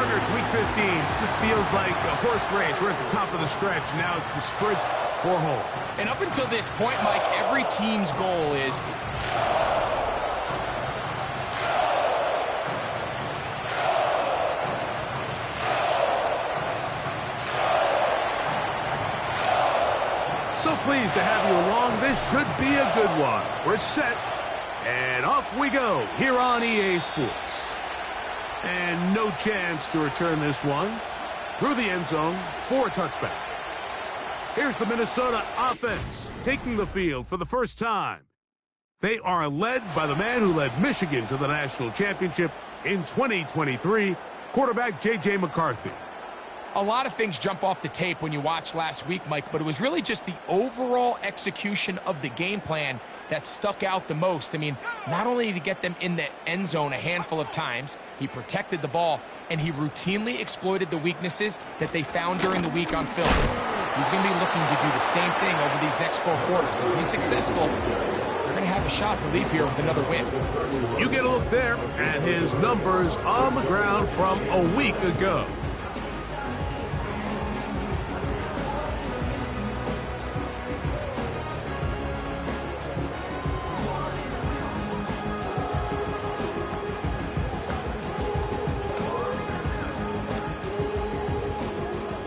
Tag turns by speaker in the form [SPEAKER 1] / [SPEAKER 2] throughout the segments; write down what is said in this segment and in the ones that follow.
[SPEAKER 1] partner, it's week 15. Just feels like a horse race. We're at the top of the stretch. Now it's the sprint for home.
[SPEAKER 2] And up until this point, Mike, every team's goal is...
[SPEAKER 1] So pleased to have you along. This should be a good one. We're set, and off we go here on EA Sports. And no chance to return this one through the end zone for a touchback. Here's the Minnesota offense taking the field for the first time. They are led by the man who led Michigan to the national championship in 2023, quarterback J.J. McCarthy.
[SPEAKER 2] A lot of things jump off the tape when you watch last week, Mike, but it was really just the overall execution of the game plan that stuck out the most. I mean, not only did he get them in the end zone a handful of times, he protected the ball, and he routinely exploited the weaknesses that they found during the week on film. He's going to be looking to do the same thing over these next 4 quarters. If he's successful, they're going to have a shot to leave here with another win.
[SPEAKER 1] You get a look there at his numbers on the ground from a week ago.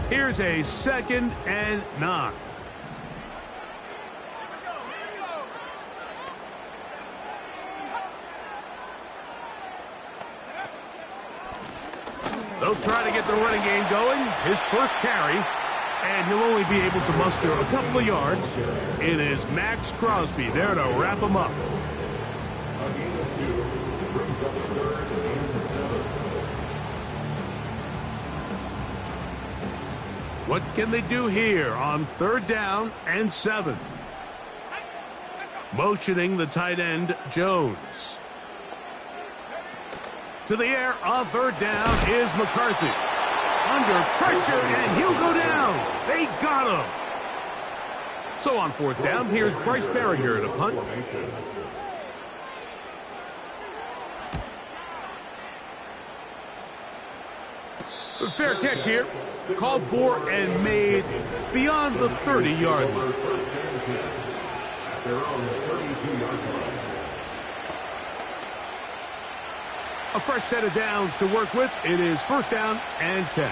[SPEAKER 1] Here's a 2nd and 9. They'll try to get the running game going. His first carry, and he'll only be able to muster a couple of yards. It is Max Crosby there to wrap him up. What can they do here on 3rd down and 7? Motioning the tight end, Jones. To the air on 3rd down is McCarthy. Under pressure, and he'll go down. They got him. So on 4th down, here's Bryce Berringer at a punt. A fair catch here. Called for and made beyond the 30-yard line. A fresh set of downs to work with. It is 1st down and 10.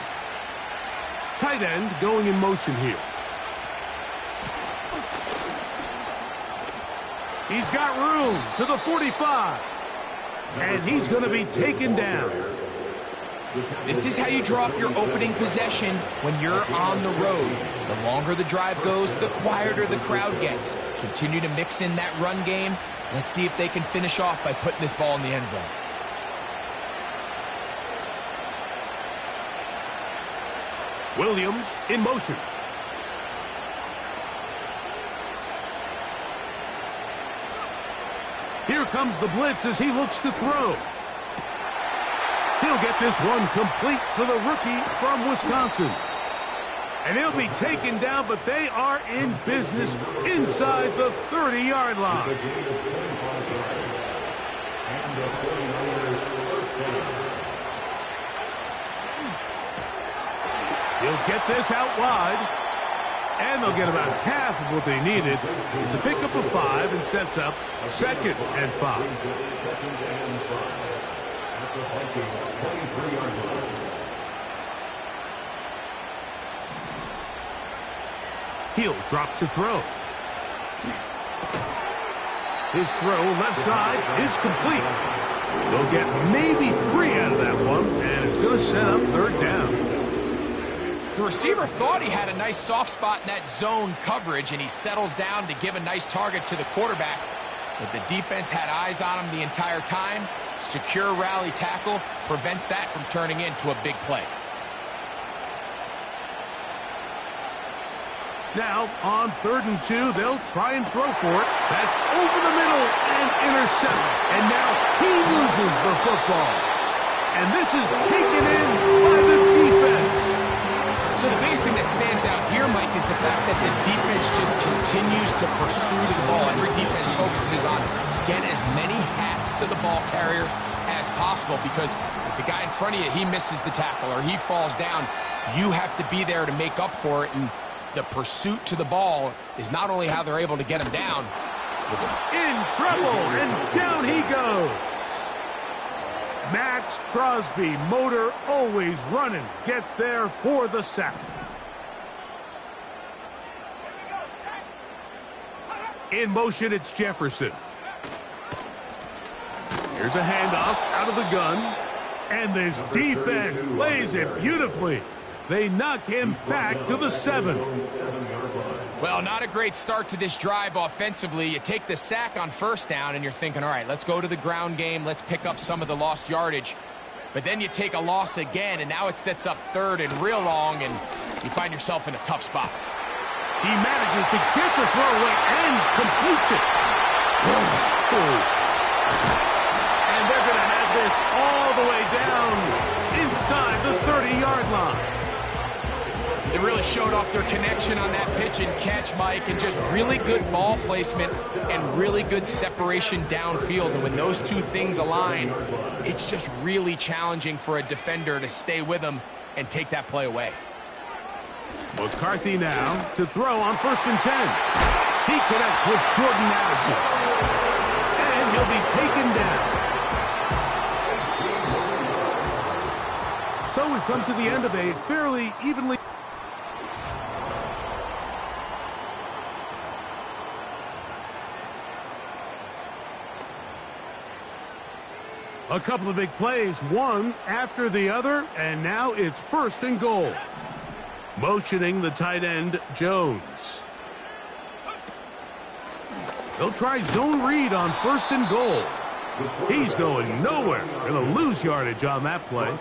[SPEAKER 1] Tight end going in motion here. He's got room to the 45. And he's going to be taken down.
[SPEAKER 2] This is how you draw up your opening possession when you're on the road. The longer the drive goes, the quieter the crowd gets. Continue to mix in that run game. Let's see if they can finish off by putting this ball in the end zone.
[SPEAKER 1] Williams in motion. Here comes the blitz as he looks to throw. He'll get this one complete to the rookie from Wisconsin. And he'll be taken down, but they are in business inside the 30-yard line. He'll get this out wide. And they'll get about half of what they needed. It's a pickup of 5 and sets up 2nd and 5. He'll drop to throw. His throw left side is complete. They'll get maybe 3 out of that one, and it's going to set up 3rd down.
[SPEAKER 2] The receiver thought he had a nice soft spot in that zone coverage, and he settles down to give a nice target to the quarterback. But the defense had eyes on him the entire time. Secure rally tackle prevents that from turning into a big play.
[SPEAKER 1] Now, on 3rd and 2, they'll try and throw for it. That's over the middle and intercepted. And now he loses the football. And this is taken in by the defense.
[SPEAKER 2] So the biggest thing that stands out here, Mike, is the fact that the defense just continues to pursue the ball. Every defense focuses on get as many hats to the ball carrier as possible. possible, because if the guy in front of you, he misses the tackle or he falls down, you have to be there to make up for it. And the pursuit to the ball is not only how they're able to get him down.
[SPEAKER 1] In trouble, and down he goes. Max Crosby, motor always running, gets there for the sack. In motion, it's Jefferson. Here's a handoff out of the gun. And this defense plays it beautifully. They knock him back to the 7.
[SPEAKER 2] Well, not a great start to this drive offensively. You take the sack on first down, and you're thinking, all right, let's go to the ground game. Let's pick up some of the lost yardage. But then you take a loss again, and now it sets up 3rd and real long, and you find yourself in a tough spot.
[SPEAKER 1] He manages to get the throwaway and completes it. And they're going to have this all the way down inside the 30-yard line.
[SPEAKER 2] They really showed off their connection on that pitch and catch, Mike, and just really good ball placement and really good separation downfield. And when those two things align, it's just really challenging for a defender to stay with them and take that play away.
[SPEAKER 1] McCarthy now to throw on 1st and 10. He connects with Jordan Addison. And he'll be taken down. So we've come to the end of a fairly evenly... A couple of big plays, one after the other, and now it's 1st and goal. Motioning the tight end, Jones. They'll try zone read on 1st and goal. He's going nowhere. Going to lose yardage on that play.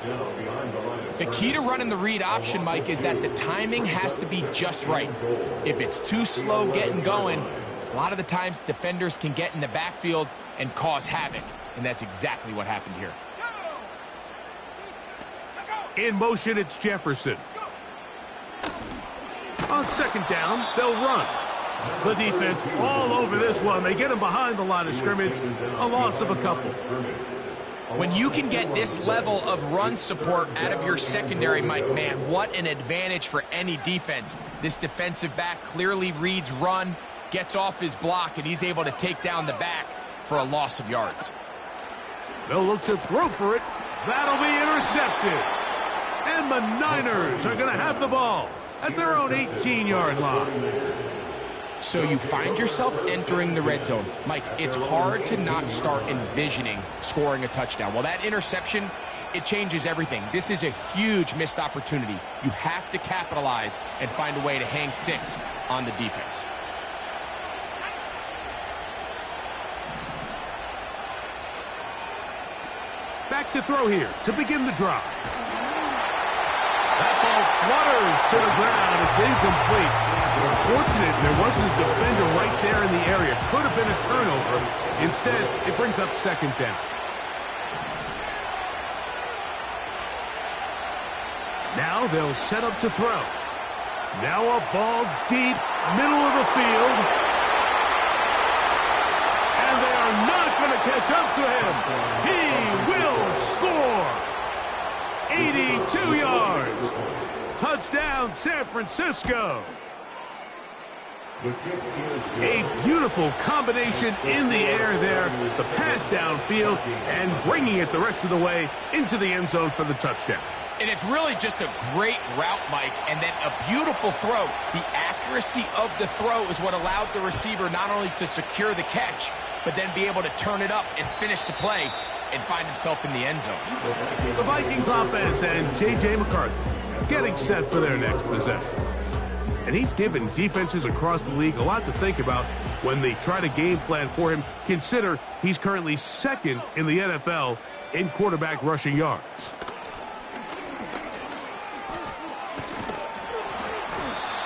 [SPEAKER 2] The key to running the read option, Mike, is that the timing has to be just right. If it's too slow getting going, a lot of the times defenders can get in the backfield and cause havoc. And that's exactly what happened here.
[SPEAKER 1] In motion, it's Jefferson. On 2nd down, they'll run. The defense all over this one. They get him behind the line of scrimmage. A loss of a couple.
[SPEAKER 2] When you can get this level of run support out of your secondary, Mike, man, what an advantage for any defense. This defensive back clearly reads run, gets off his block, and he's able to take down the back for a loss of yards.
[SPEAKER 1] They'll look to throw for it. That'll be intercepted. And the Niners are going to have the ball at their own 18-yard line.
[SPEAKER 2] So you find yourself entering the red zone. Mike, it's hard to not start envisioning scoring a touchdown. Well, that interception, it changes everything. This is a huge missed opportunity. You have to capitalize and find a way to hang 6 on the defense.
[SPEAKER 1] Back to throw here to begin the drive. That ball flutters to the ground. It's incomplete. Fortunate there wasn't a defender right there in the area. Could have been a turnover. Instead, it brings up 2nd down. Now they'll set up to throw. Now a ball deep, middle of the field. And they are not going to catch up to him. He will score. 82 yards. Touchdown, San Francisco. A beautiful combination in the air there. The pass downfield and bringing it the rest of the way into the end zone for the touchdown.
[SPEAKER 2] And it's really just a great route, Mike, and then a beautiful throw. The accuracy of the throw is what allowed the receiver not only to secure the catch, but then be able to turn it up and finish the play and find himself in the end zone.
[SPEAKER 1] The Vikings offense and J.J. McCarthy getting set for their next possession. And he's given defenses across the league a lot to think about when they try to game plan for him. Consider he's currently 2nd in the NFL in quarterback rushing yards.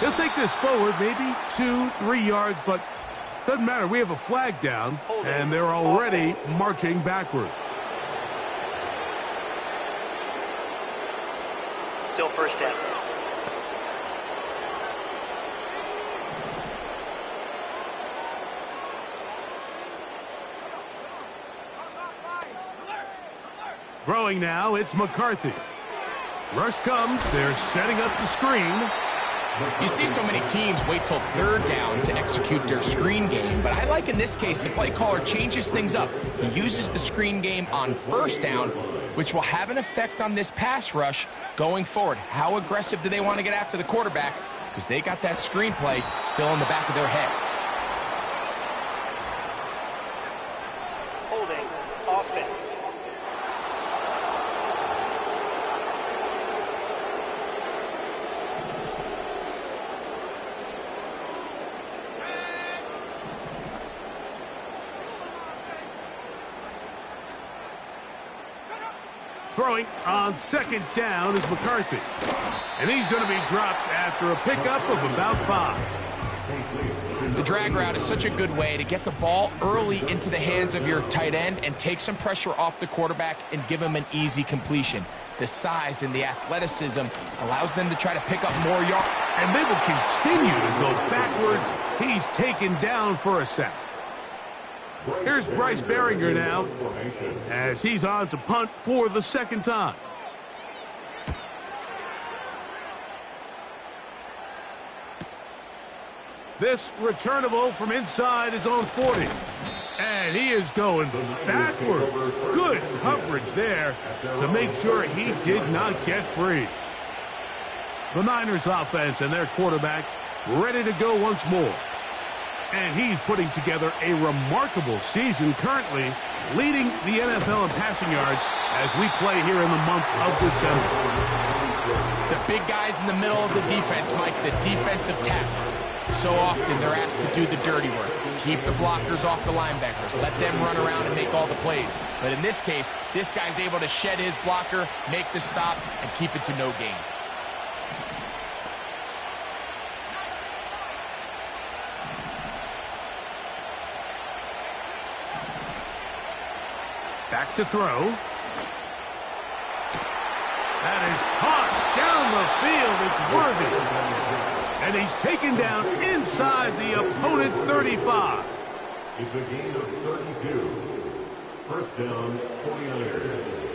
[SPEAKER 1] He'll take this forward, maybe 2-3 yards, but doesn't matter. We have a flag down, and they're already marching backward.
[SPEAKER 3] Still 1st down.
[SPEAKER 1] Throwing now, it's McCarthy. Rush comes, they're setting up the screen.
[SPEAKER 2] You see so many teams wait till third down to execute their screen game, but I like in this case the play caller changes things up. He uses the screen game on first down, which will have an effect on this pass rush going forward. How aggressive do they want to get after the quarterback? Because they got that screen play still in the back of their head.
[SPEAKER 3] Holding offense.
[SPEAKER 1] Throwing on second down is McCarthy. And he's going to be dropped after a pickup of about 5.
[SPEAKER 2] The drag route is such a good way to get the ball early into the hands of your tight end and take some pressure off the quarterback and give him an easy completion. The size and the athleticism allows them to try to pick up more yards.
[SPEAKER 1] And they will continue to go backwards. He's taken down for a sack. Here's Bryce Behringer now as he's on to punt for the second time. This returnable from inside his own 40. And he is going backwards. Good coverage there to make sure he did not get free. The Niners offense and their quarterback ready to go once more. And he's putting together a remarkable season, currently leading the NFL in passing yards as we play here in the month of December.
[SPEAKER 2] The big guys in the middle of the defense, Mike, the defensive tackles. So often they're asked to do the dirty work. Keep the blockers off the linebackers. Let them run around and make all the plays. But in this case, this guy's able to shed his blocker, make the stop, and keep it to no gain.
[SPEAKER 1] Back to throw. That is caught down the field. It's worthy. And he's taken down inside the opponent's 35.
[SPEAKER 4] It's a gain of 32. First down, 49ers.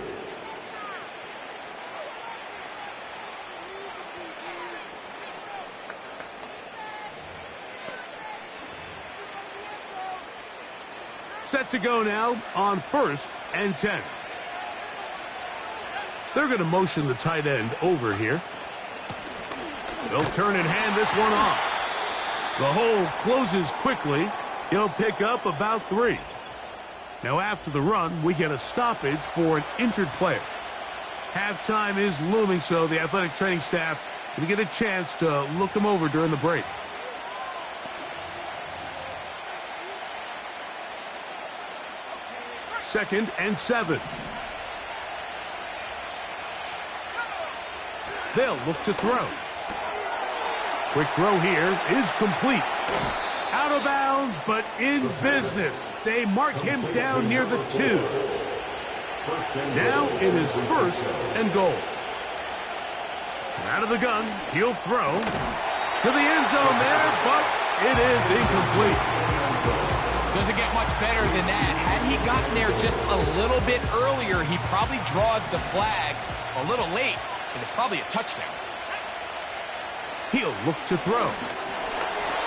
[SPEAKER 1] Set to go now on 1st and 10. They're going to motion the tight end over here. They'll turn and hand this one off. The hole closes quickly. He'll pick up about 3. Now after the run, we get a stoppage for an injured player. Halftime is looming, so the athletic training staff going to get a chance to look him over during the break. Second and 7. They'll look to throw. Quick throw here is complete. Out of bounds, but in business. They mark him down near the 2. Now it is 1st and goal. Out of the gun, he'll throw to the end zone there, but it is incomplete.
[SPEAKER 2] Doesn't get much better than that. Had he gotten there just a little bit earlier, he probably draws the flag a little late, and it's probably a touchdown.
[SPEAKER 1] He'll look to throw.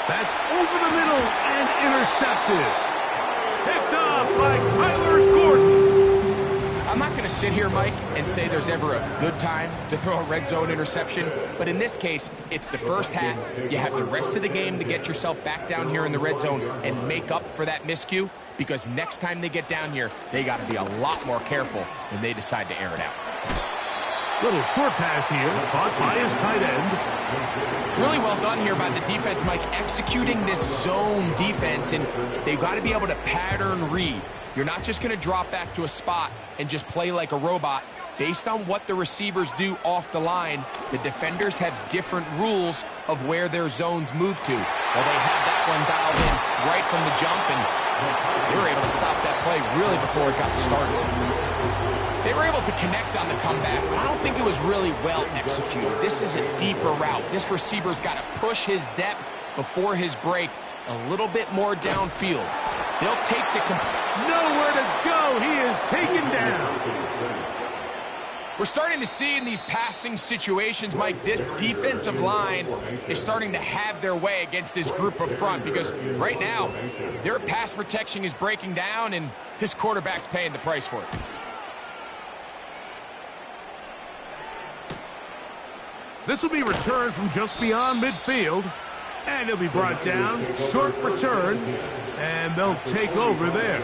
[SPEAKER 1] That's over the middle and intercepted. Picked off by Kyler Gordon.
[SPEAKER 2] I'm not going to sit here, Mike, and say there's ever a good time to throw a red zone interception, but in this case, it's the first half. You have the rest of the game to get yourself back down here in the red zone and make up for that miscue, because next time they get down here, they got to be a lot more careful when they decide to air it out.
[SPEAKER 1] Little short pass here, caught by his tight end.
[SPEAKER 2] Really well done here by the defense, Mike, executing this zone defense, and they've got to be able to pattern read. You're not just going to drop back to a spot and just play like a robot. Based on what the receivers do off the line, the defenders have different rules of where their zones move to. Well, they had that one dialed in right from the jump, and they were able to stop that play really before it got started. They were able to connect on the comeback, but I don't think it was really well executed. This is a deeper route. This receiver's got to push his depth before his break a little bit more downfield. They'll take the
[SPEAKER 1] nowhere to go. He is taken down.
[SPEAKER 2] We're starting to see in these passing situations, Mike, this defensive line is starting to have their way against this group up front because right now, their pass protection is breaking down and this quarterback's paying the price for it.
[SPEAKER 1] This will be returned from just beyond midfield, and it'll be brought down. Short return, and they'll take over there.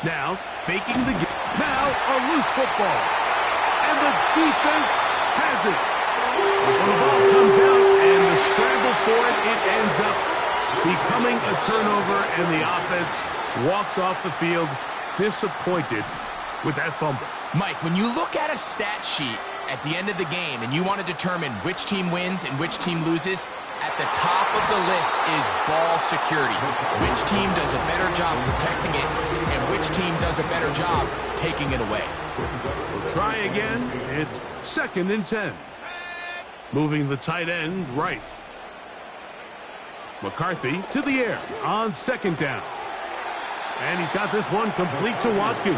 [SPEAKER 1] Now, faking the game. Now, a loose football. And the defense has it. When the ball comes out and the scramble for it, it ends up becoming a turnover, and the offense walks off the field disappointed with that fumble.
[SPEAKER 2] Mike, when you look at a stat sheet at the end of the game and you want to determine which team wins and which team loses, at the top of the list is ball security. Which team does a better job protecting it and which team does a better job taking it away.
[SPEAKER 1] We'll try again. It's 2nd and 10. Moving the tight end right. McCarthy to the air on 2nd down. And he's got this one complete to Watkins.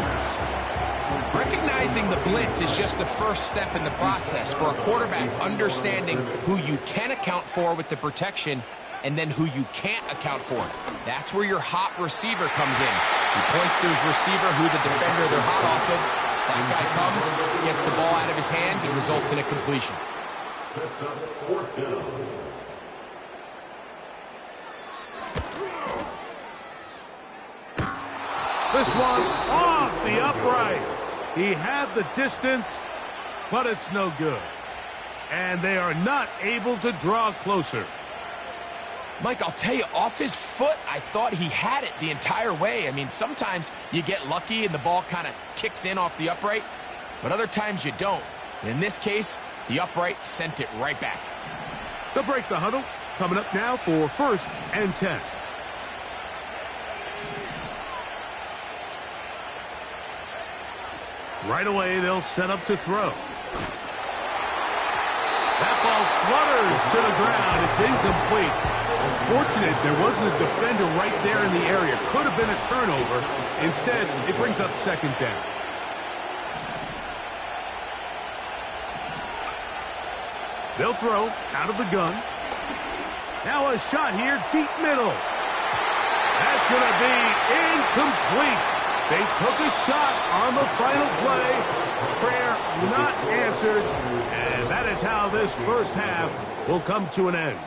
[SPEAKER 2] Recognizing the blitz is just the first step in the process for a quarterback understanding who you can account for with the protection and then who you can't account for. That's where your hot receiver comes in. He points to his receiver who the defender they're hot off of. That guy comes, gets the ball out of his hands, and results in a completion.
[SPEAKER 4] Sets up 4th down.
[SPEAKER 1] This one off the upright. He had the distance, but it's no good. And they are not able to draw closer.
[SPEAKER 2] Mike, I'll tell you, off his foot, I thought he had it the entire way. I mean, sometimes you get lucky and the ball kind of kicks in off the upright, but other times you don't. And in this case, the upright sent it right back.
[SPEAKER 1] They'll break the huddle. Coming up now for 1st and 10. Right away, they'll set up to throw. That ball flutters to the ground. It's incomplete. Unfortunate, there wasn't a defender right there in the area. Could have been a turnover. Instead, it brings up 2nd down. They'll throw out of the gun. Now a shot here, deep middle. That's going to be incomplete. They took a shot on the final play. Prayer not answered. And that is how this first half will come to an end.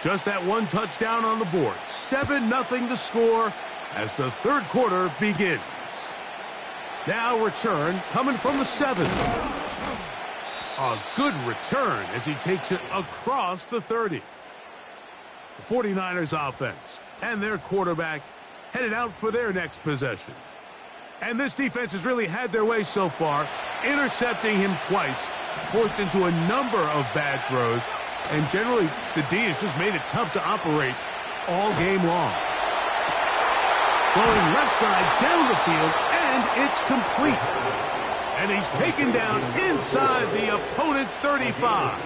[SPEAKER 1] Just that one touchdown on the board. 7-0 the score as the 3rd quarter begins. Now return coming from the 7. A good return as he takes it across the 30. The 49ers offense and their quarterback headed out for their next possession. And this defense has really had their way so far, intercepting him twice, forced into a number of bad throws, and generally the D has just made it tough to operate all game long. Going left side down the field, and it's complete. And he's taken down inside the opponent's 35.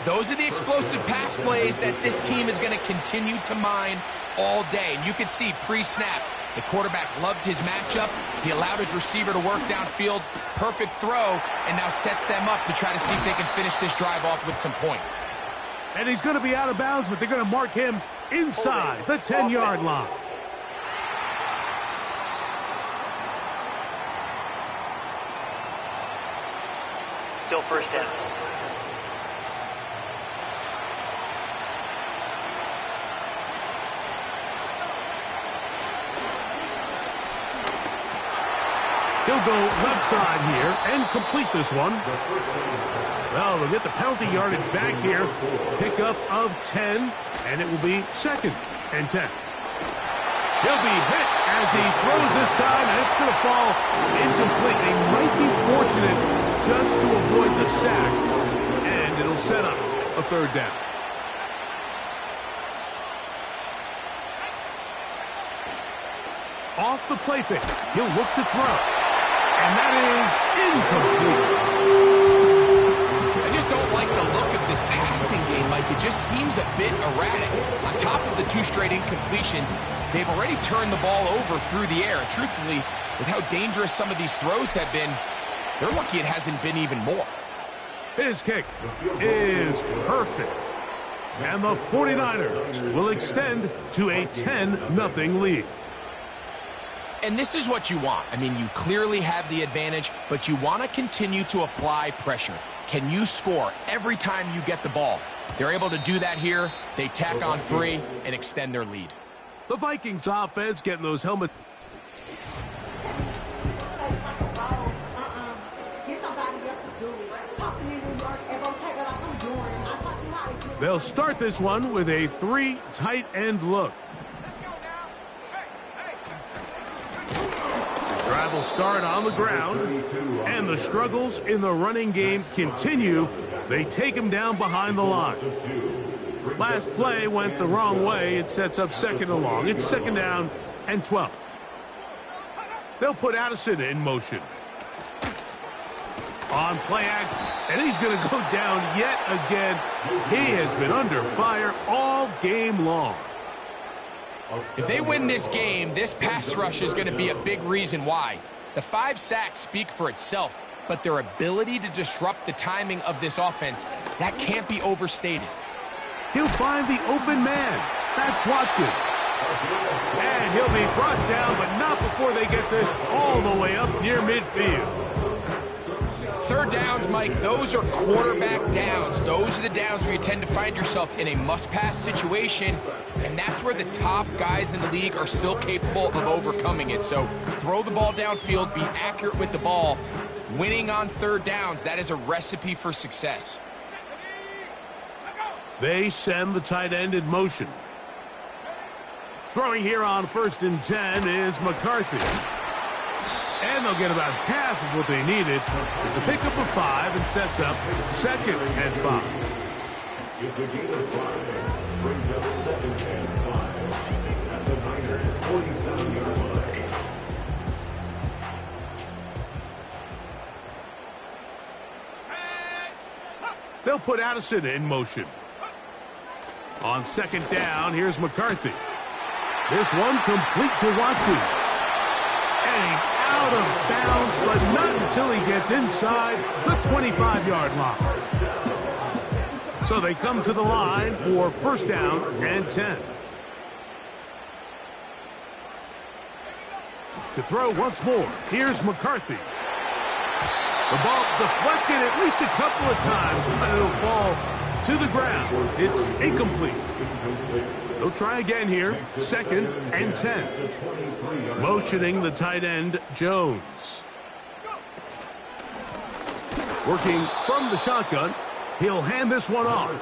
[SPEAKER 2] Those are the explosive pass plays that this team is going to continue to mine all day. And you can see pre-snap, the quarterback loved his matchup. He allowed his receiver to work downfield. Perfect throw, and now sets them up to try to see if they can finish this drive off with some points.
[SPEAKER 1] And he's going to be out of bounds, but they're going to mark him inside the 10-yard line.
[SPEAKER 3] Still 1st down.
[SPEAKER 1] He'll go left side here and complete this one. Well, they'll get the penalty yardage back here. Pickup of 10, and it will be 2nd and 10. He'll be hit as he throws this time, and it's going to fall incomplete. They might be fortunate just to avoid the sack, and it'll set up a third down. Off the play fake, he'll look to throw, and that is incomplete.
[SPEAKER 2] I just don't like the look of this passing game, Mike. It just seems a bit erratic. On top of the 2 straight incompletions, they've already turned the ball over through the air. And truthfully, with how dangerous some of these throws have been, they're lucky it hasn't been even more.
[SPEAKER 1] His kick is perfect. And the 49ers will extend to a 10-0 lead.
[SPEAKER 2] And this is what you want. I mean, you clearly have the advantage, but you want to continue to apply pressure. Can you score every time you get the ball? They're able to do that here. They tack on 3 and extend their lead.
[SPEAKER 1] The Vikings offense getting those helmets. They'll start this one with a 3 tight end look. Drive will start on the ground, and the struggles in the running game continue. They take him down behind the line. Last play went the wrong way. It sets up 2nd and long. It's 2nd down and 12. They'll put Addison in motion. On play act, and he's going to go down yet again. He has been under fire all game long.
[SPEAKER 2] If they win this game, this pass rush is going to be a big reason why. The 5 sacks speak for itself, but their ability to disrupt the timing of this offense, that can't be overstated.
[SPEAKER 1] He'll find the open man. That's Watkins. And he'll be brought down, but not before they get this all the way up near midfield.
[SPEAKER 2] 3rd downs, Mike, those are quarterback downs. Those are the downs where you tend to find yourself in a must-pass situation, and that's where the top guys in the league are still capable of overcoming it. So throw the ball downfield, be accurate with the ball. Winning on 3rd downs, that is a recipe for success.
[SPEAKER 1] They send the tight end in motion. Throwing here on 1st and 10 is McCarthy. And they'll get about half of what they needed. It's a pickup of 5 and sets up 2nd and 5.
[SPEAKER 4] It's a gain of 5. Brings up 2nd and 5 at the Niners' 47-yard line.
[SPEAKER 1] They'll put Addison in motion. On 2nd down, here's McCarthy. This one complete to Watkins. And he's out of bounds, but not until he gets inside the 25-yard line. So they come to the line for 1st down and 10. To throw once more, here's McCarthy. The ball deflected at least a couple of times, but it'll fall to the ground. It's incomplete. They'll try again here. 2nd and 10. Motioning the tight end, Jones. Working from the shotgun. He'll hand this one off.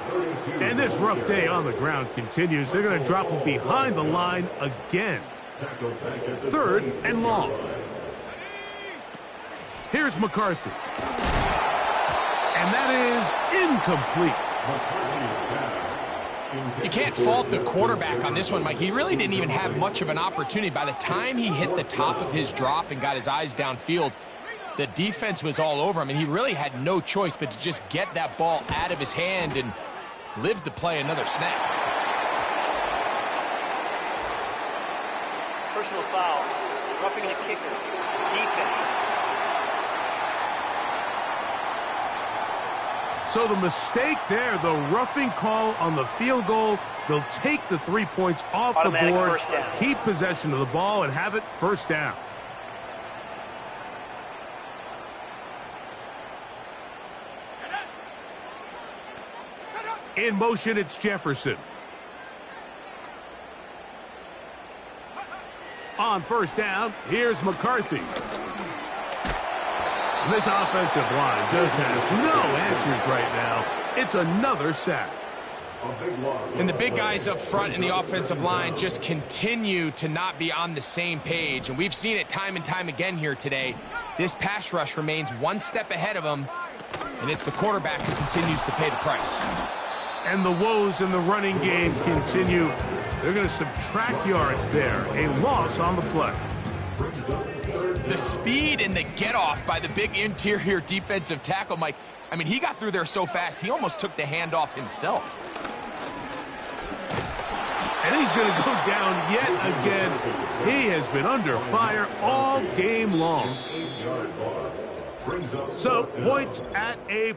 [SPEAKER 1] And this rough day on the ground continues. They're going to drop him behind the line again. 3rd and long. Here's McCarthy. And that is incomplete.
[SPEAKER 2] You can't fault the quarterback on this one, Mike. He really didn't even have much of an opportunity. By the time he hit the top of his drop and got his eyes downfield, the defense was all over him, and he really had no choice but to just get that ball out of his hand and live to play another snap.
[SPEAKER 3] Personal foul. Roughing the kicker. Defense.
[SPEAKER 1] So the mistake there, the roughing call on the field goal, they'll take the 3 points off the board, keep possession of the ball, and have it 1st down. In motion, it's Jefferson. On 1st down, here's McCarthy. This offensive line just has no answers right now. It's another sack.
[SPEAKER 2] And the big guys up front in the offensive line just continue to not be on the same page. And we've seen it time and time again here today. This pass rush remains one step ahead of them, and it's the quarterback who continues to pay the price.
[SPEAKER 1] And the woes in the running game continue. They're going to subtract yards there. A loss on the play.
[SPEAKER 2] The speed and the get-off by the big interior defensive tackle, Mike. I mean, he got through there so fast, he almost took the handoff himself.
[SPEAKER 1] And he's going to go down yet again. He has been under fire all game long. So, points at a...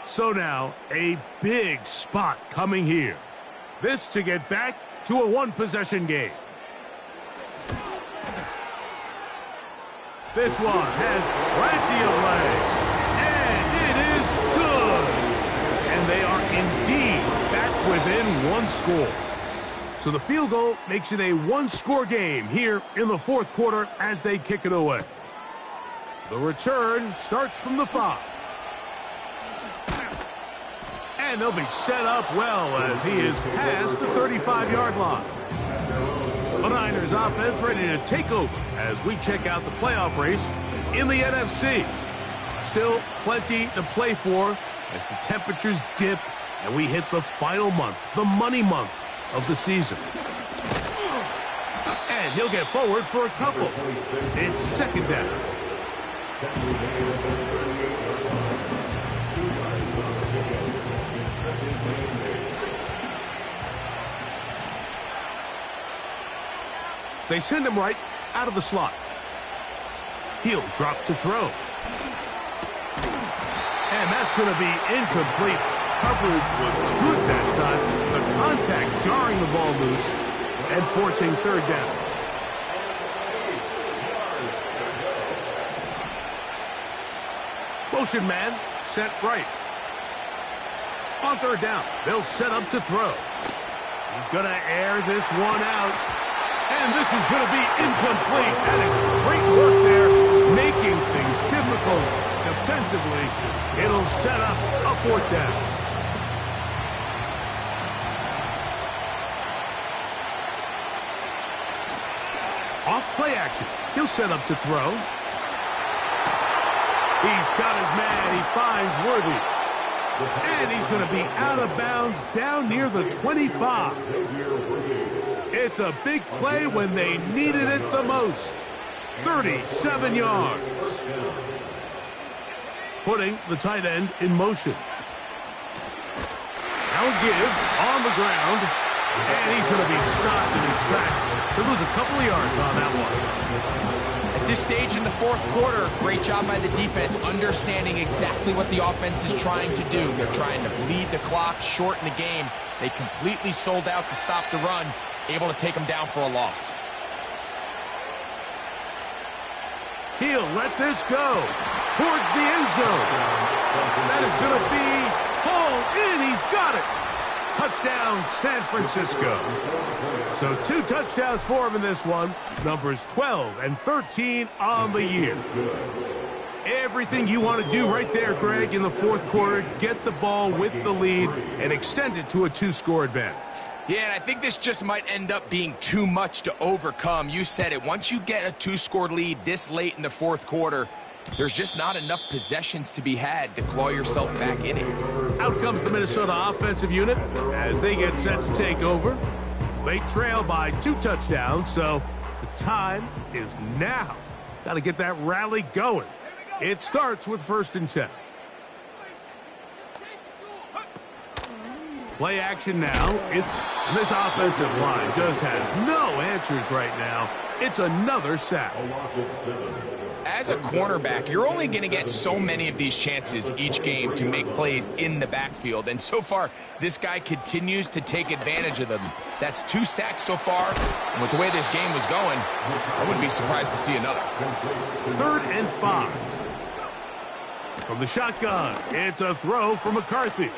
[SPEAKER 1] So now, a big spot coming here. This to get back to a one-possession game. This one has plenty of leg. And it is good. And they are indeed back within one score. So the field goal makes it a one-score game here in the fourth quarter as they kick it away. The return starts from the 5. And they'll be set up well as he is past the 35-yard line. The Niners offense ready to take over as we check out the playoff race in the NFC. Still plenty to play for as the temperatures dip and we hit the final month, the money month of the season. And he'll get forward for a couple. It's second down. They send him right out of the slot. He'll drop to throw. And that's going to be incomplete. Coverage was good that time. The contact jarring the ball loose and forcing third down. Motion man set right. On third down, they'll set up to throw. He's going to air this one out. And this is going to be incomplete. That is great work there, making things difficult defensively. It'll set up a fourth down. Off play action. He'll set up to throw. He's got his man. He finds Worthy. And he's going to be out of bounds down near the 25. It's a big play when they needed it the most. 37 yards. Putting the tight end in motion. Now give on the ground. And he's going to be stopped in his tracks. He'll lose a couple of yards on that one.
[SPEAKER 2] At this stage in the fourth quarter, great job by the defense understanding exactly what the offense is trying to do. They're trying to bleed the clock, shorten the game. They completely sold out to stop the run, able to take them down for a loss.
[SPEAKER 1] He'll let this go towards the end zone. That is going to be hauled in. He's got it. Touchdown, San Francisco. So 2 touchdowns for him in this one. Numbers 12 and 13 on the year. Everything you want to do right there, Greg, in the fourth quarter. Get the ball with the lead and extend it to a 2-score advantage.
[SPEAKER 2] Yeah, and I think this just might end up being too much to overcome. You said it. Once you get a 2-score lead this late in the fourth quarter, there's just not enough possessions to be had to claw yourself back in it.
[SPEAKER 1] Out comes the Minnesota offensive unit as they get set to take over. They trail by 2 touchdowns, so the time is now. Got to get that rally going. It starts with 1st and 10. Play action now. This offensive line just has no answers right now. It's another sack.
[SPEAKER 2] As a cornerback, you're only going to get so many of these chances each game to make plays in the backfield. And so far, this guy continues to take advantage of them. That's 2 sacks so far. And with the way this game was going, I wouldn't be surprised to see another.
[SPEAKER 1] 3rd and 5. From the shotgun, it's a throw from McCarthy.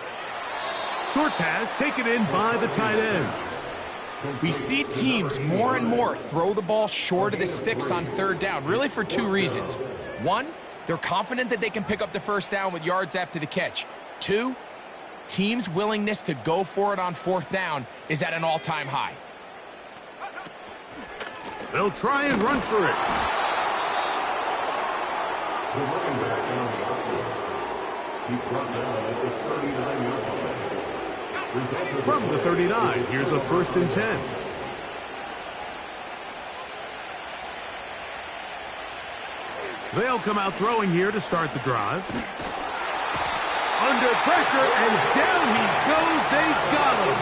[SPEAKER 1] Short pass taken in by the tight end.
[SPEAKER 2] We see teams more and more throw the ball short of the sticks on third down, really for two reasons. One, they're confident that they can pick up the first down with yards after the catch. Two, teams' willingness to go for it on fourth down is at an all-time high.
[SPEAKER 1] They'll try and run for it.
[SPEAKER 4] The running back down the outfield. He's brought down at the 39-yard line.
[SPEAKER 1] From the 39, here's a 1st and 10. They'll come out throwing here to start the drive. Under pressure, and down he goes. They got him.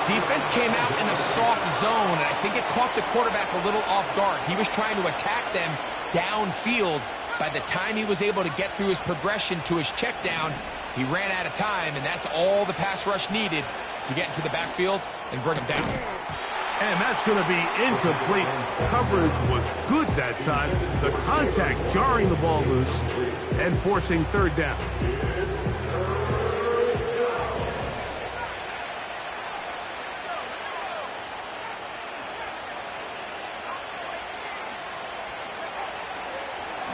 [SPEAKER 2] Defense came out in a soft zone, and I think it caught the quarterback a little off guard. He was trying to attack them downfield. By the time he was able to get through his progression to his check down, he ran out of time, and that's all the pass rush needed to get into the backfield and bring him down.
[SPEAKER 1] And that's going to be incomplete. Coverage was good that time. The contact jarring the ball loose and forcing third down.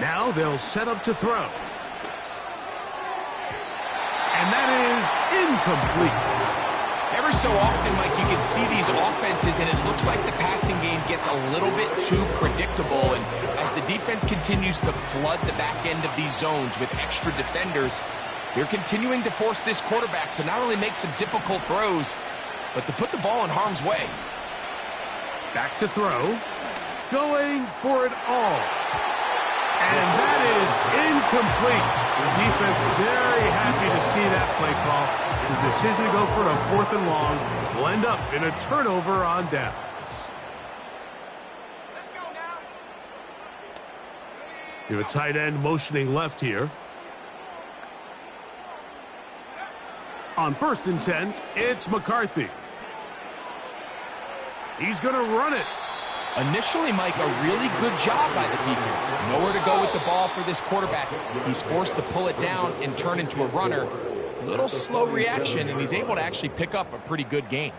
[SPEAKER 1] Now they'll set up to throw. And that is incomplete.
[SPEAKER 2] Ever so often, Mike, you can see these offenses, and it looks like the passing game gets a little bit too predictable. And as the defense continues to flood the back end of these zones with extra defenders, they're continuing to force this quarterback to not only make some difficult throws, but to put the ball in harm's way.
[SPEAKER 1] Back to throw. Going for it all. And that is incomplete. The defense very happy to see that play call. The decision to go for it on 4th and long will end up in a turnover on downs. You have a tight end motioning left here. On 1st and 10, it's McCarthy. He's going to run it.
[SPEAKER 2] Initially, Mike, a really good job by the defense. Nowhere to go with the ball for this quarterback. He's forced to pull it down and turn into a runner. A little slow reaction, and he's able to actually pick up a pretty good gain.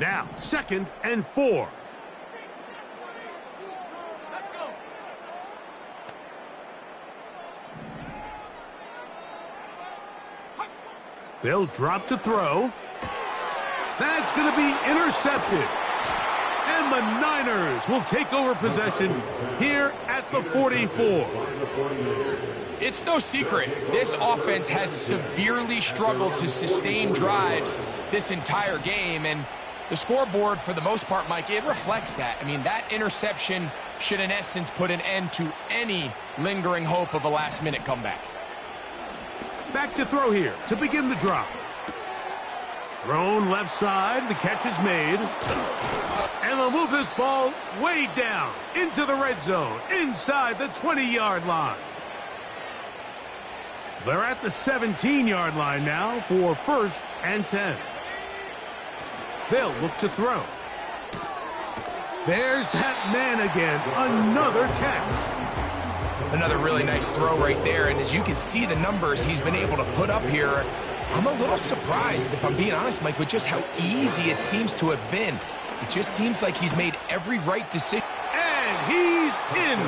[SPEAKER 1] Now, 2nd and 4. They'll drop to throw. That's going to be intercepted. And the Niners will take over possession here at the 44.
[SPEAKER 2] It's no secret, this offense has severely struggled to sustain drives this entire game, and the scoreboard, for the most part, Mike, it reflects that. I mean, that interception should, in essence, put an end to any lingering hope of a last-minute comeback.
[SPEAKER 1] Back to throw here to begin the drive. Thrown left side, the catch is made. And they'll move this ball way down into the red zone, inside the 20-yard line. They're at the 17-yard line now for 1st and 10. They'll look to throw. There's that man again, another catch.
[SPEAKER 2] Another really nice throw right there, and as you can see the numbers he's been able to put up here, I'm a little surprised, if I'm being honest, Mike, with just how easy it seems to have been. It just seems like he's made every right decision.
[SPEAKER 1] And he's in.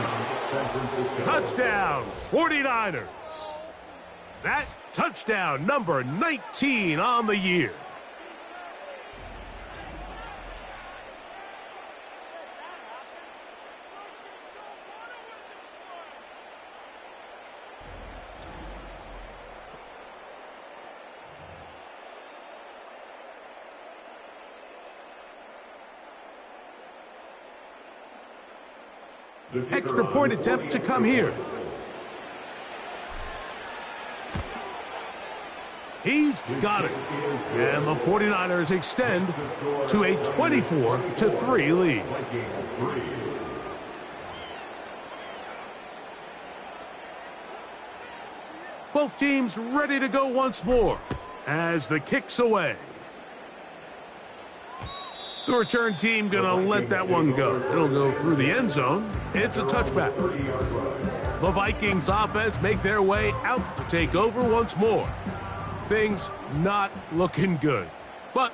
[SPEAKER 1] Touchdown, 49ers. That touchdown, number 19 on the year. Extra point attempt to come here. He's got it. And the 49ers extend to a 24-3 lead. Both teams ready to go once more as the kick's away. The return team going to let that one go. It'll go through the end zone. It's a touchback. The Vikings offense make their way out to take over once more. Things not looking good. But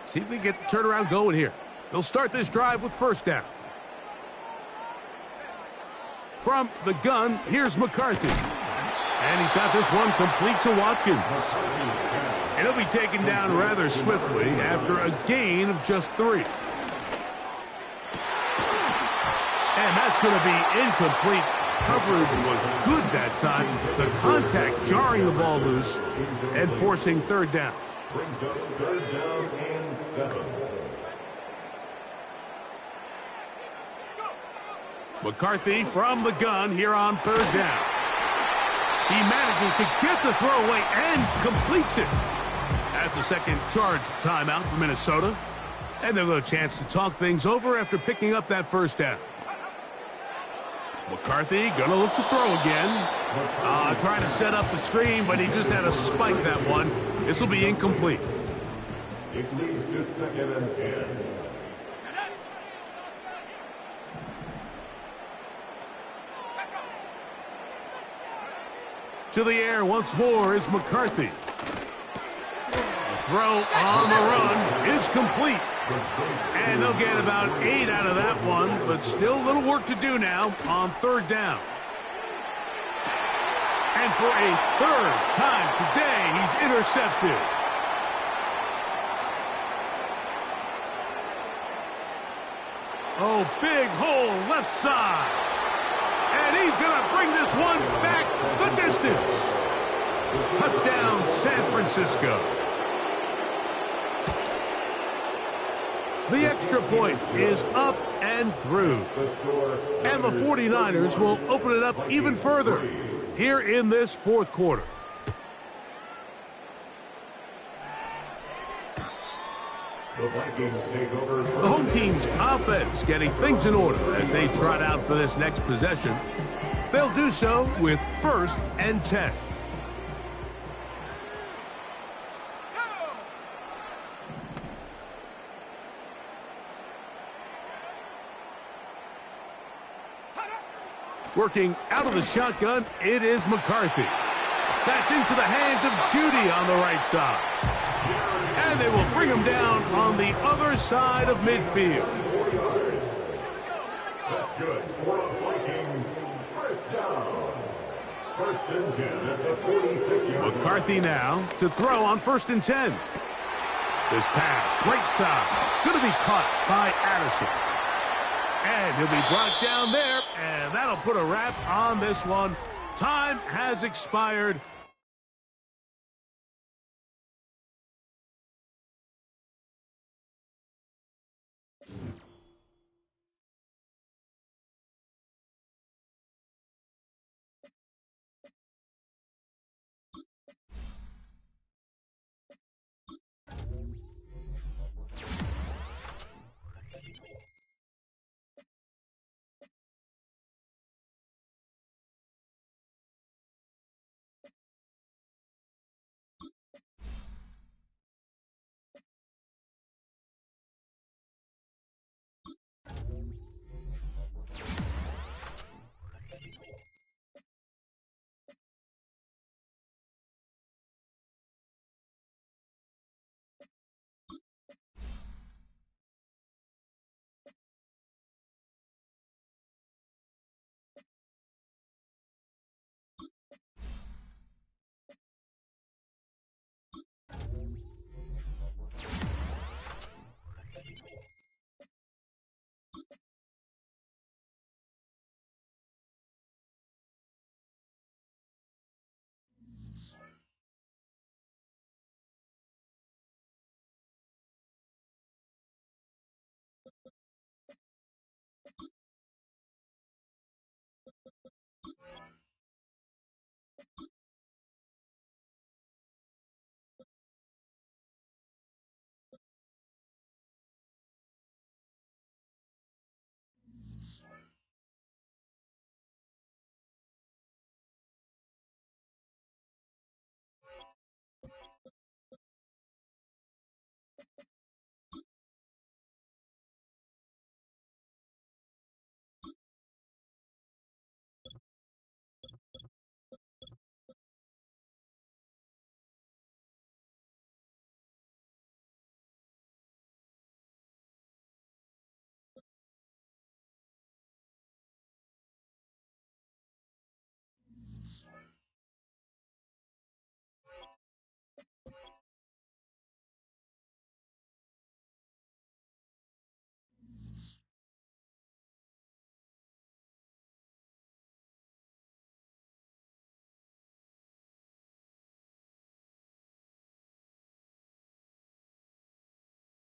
[SPEAKER 1] see if they get the turnaround going here. They'll start this drive with first down. From the gun, here's McCarthy. And he's got this one complete to Watkins. And he'll be taken down rather swiftly after a gain of just 3. And that's going to be incomplete. Coverage was good that time. The contact jarring the ball loose and forcing third down.
[SPEAKER 4] Brings up third down and 7.
[SPEAKER 1] McCarthy from the gun here on third down. He manages to get the throw away and completes it. That's a second charge timeout for Minnesota. And they'll have a chance to talk things over after picking up that first down. McCarthy gonna look to throw again. Trying to set up the screen, but he just had to spike that one. This will be incomplete.
[SPEAKER 4] It leads to 2nd and 10.
[SPEAKER 1] To the air once more is McCarthy. The throw on the run is complete. And they'll get about 8 out of that one, but still a little work to do now on third down. And for a third time today, he's intercepted. Oh, big hole left side. And he's going to bring this one back the distance. Touchdown, San Francisco. The extra point is up and through. And the 49ers will open it up even further here in this fourth quarter.
[SPEAKER 4] The Vikings take over.
[SPEAKER 1] The home team's offense getting things in order as they trot out for this next possession. They'll do so with 1st and 10. Working out of the shotgun, it is McCarthy. That's into the hands of Judy on the right side. And they will bring him down on the other side of midfield.
[SPEAKER 4] 4 yards. That's good for the Vikings. First down. 1st and 10 at the 46-yard.
[SPEAKER 1] McCarthy now to throw on 1st and 10. This pass, right side, going to be caught by Addison. And he'll be brought down there, and that'll put a wrap on this one. Time has expired.